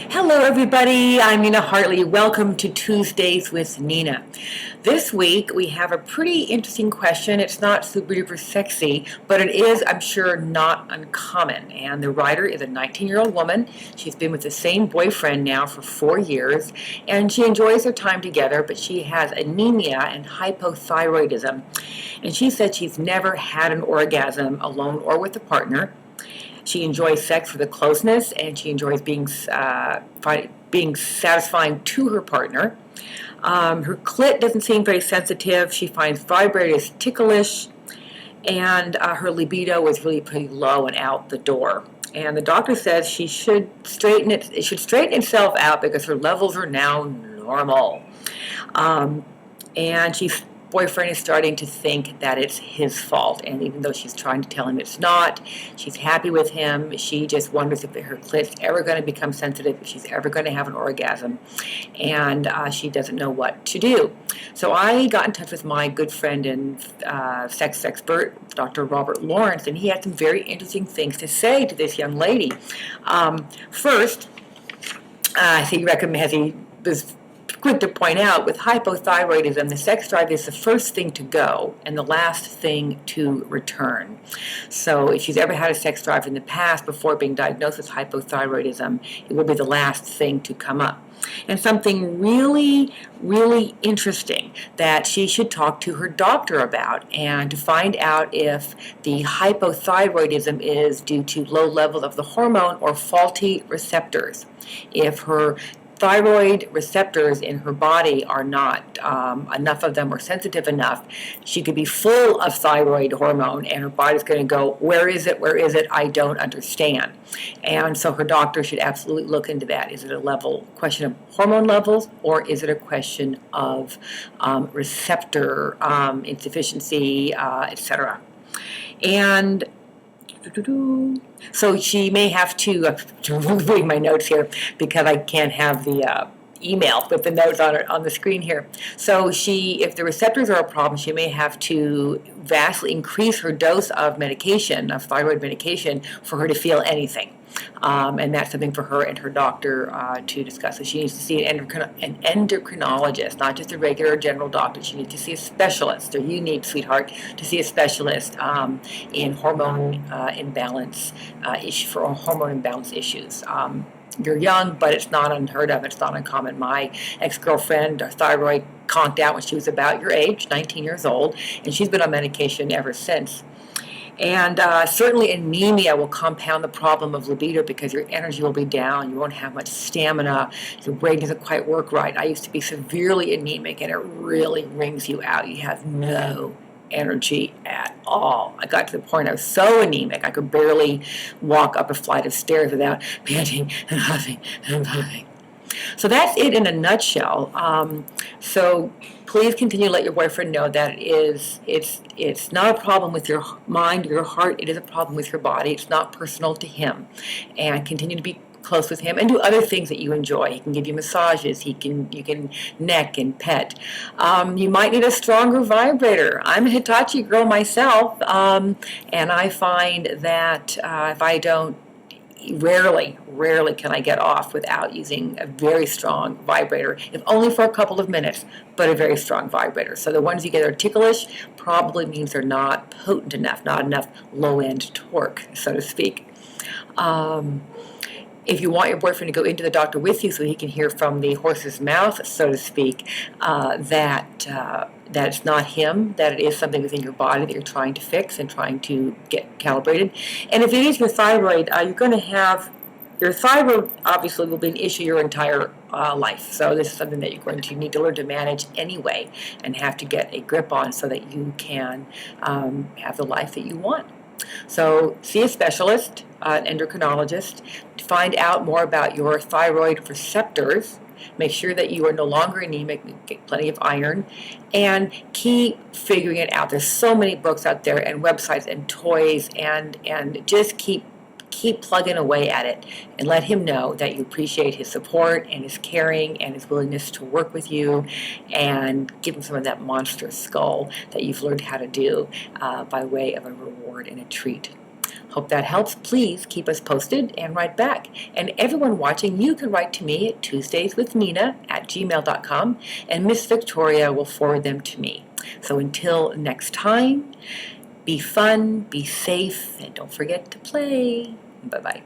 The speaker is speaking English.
Hello, everybody. I'm Nina Hartley. Welcome to Tuesdays with Nina. This week we have a pretty interesting question. It's not super duper sexy, but it is, I'm sure, not uncommon. And the writer is a 19-year-old woman. She's been with the same boyfriend now for 4 years, and she enjoys their time together, but she has anemia and hypothyroidism. And she said she's never had an orgasm alone or with a partner. She enjoys sex for the closeness, and she enjoys being satisfying to her partner. Her clit doesn't seem very sensitive. She finds vibrators ticklish, and her libido is really pretty low and out the door. And the doctor says she should it should straighten itself out because her levels are now normal. And she's boyfriend is starting to think that it's his fault, and even though she's trying to tell him it's not, she's happy with him. She just wonders if her clit's ever going to become sensitive, if she's ever going to have an orgasm, and she doesn't know what to do. So I got in touch with my good friend and sex expert, Dr. Robert Lawrence, and he had some very interesting things to say to this young lady. First, he was quick to point out, with hypothyroidism, the sex drive is the first thing to go and the last thing to return. So if she's ever had a sex drive in the past before being diagnosed with hypothyroidism, it will be the last thing to come up. And something really, really interesting that she should talk to her doctor about, and to find out if the hypothyroidism is due to low levels of the hormone or faulty receptors. If her thyroid receptors in her body are not, enough of them are sensitive enough, she could be full of thyroid hormone and her body's going to go, where is it, I don't understand. And so her doctor should absolutely look into that. Is it a question of hormone levels, or is it a question of receptor insufficiency, etc.? And so she may have to read my notes here because I can't have the email with the notes on the screen here. So if the receptors are a problem, she may have to vastly increase her dose of medication, of thyroid medication, for her to feel anything. And that's something for her and her doctor to discuss. So she needs to see an endocrinologist, not just a regular general doctor. She needs to see a specialist, or you need, sweetheart, to see a specialist in hormone imbalance for hormone imbalance issues. You're young, but it's not unheard of. It's not uncommon. My ex-girlfriend, her thyroid conked out when she was about your age, 19 years old, and she's been on medication ever since. And certainly anemia will compound the problem of libido because your energy will be down. You won't have much stamina. Your brain doesn't quite work right. I used to be severely anemic, and it really wrings you out. You have no energy at all. I got to the point I was so anemic I could barely walk up a flight of stairs without panting and huffing and puffing. So that's it in a nutshell. So please continue to let your boyfriend know that it's not a problem with your mind, your heart. It is a problem with your body. It's not personal to him. And continue to be close with him and do other things that you enjoy. He can give you massages. You can neck and pet. You might need a stronger vibrator. I'm a Hitachi girl myself, and I find that if I don't, rarely can I get off without using a very strong vibrator, if only for a couple of minutes, but a very strong vibrator. So the ones you get are ticklish probably means they're not potent enough, not enough low-end torque, so to speak. If you want your boyfriend to go into the doctor with you so he can hear from the horse's mouth, so to speak, that it's not him, that it is something within your body that you're trying to fix and trying to get calibrated. And if it is your thyroid, you're going to have, your thyroid obviously will be an issue your entire life. So this is something that you're going to need to learn to manage anyway and have to get a grip on so that you can have the life that you want. So see a specialist, an endocrinologist, to find out more about your thyroid receptors. Make sure that you are no longer anemic, get plenty of iron, and keep figuring it out. There's so many books out there and websites and toys, and just keep plugging away at it, and let him know that you appreciate his support and his caring and his willingness to work with you, and give him some of that monster skull that you've learned how to do by way of a reward and a treat. Hope that helps. Please keep us posted and write back. And everyone watching, you can write to me at tuesdayswithnina@gmail.com, and Miss Victoria will forward them to me. So until next time, be fun, be safe, and don't forget to play. Bye-bye.